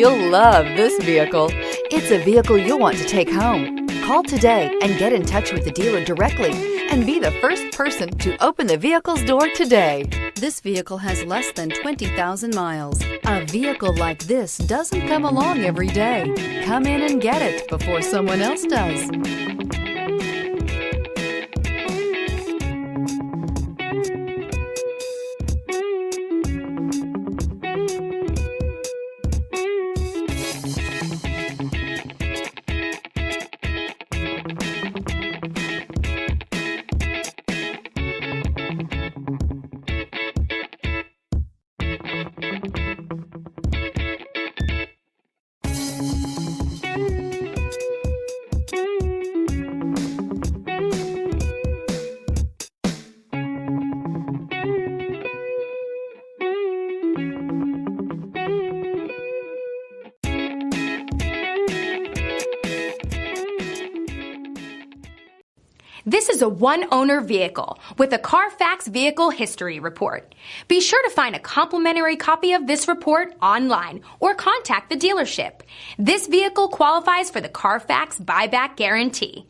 You'll love this vehicle. It's a vehicle you'll want to take home. Call today and get in touch with the dealer directly and be the first person to open the vehicle's door today. This vehicle has less than 20,000 miles. A vehicle like this doesn't come along every day. Come in and get it before someone else does. This is a one-owner vehicle with a CARFAX Vehicle History Report. Be sure to find a complimentary copy of this report online or contact the dealership. This vehicle qualifies for the CARFAX Buyback Guarantee.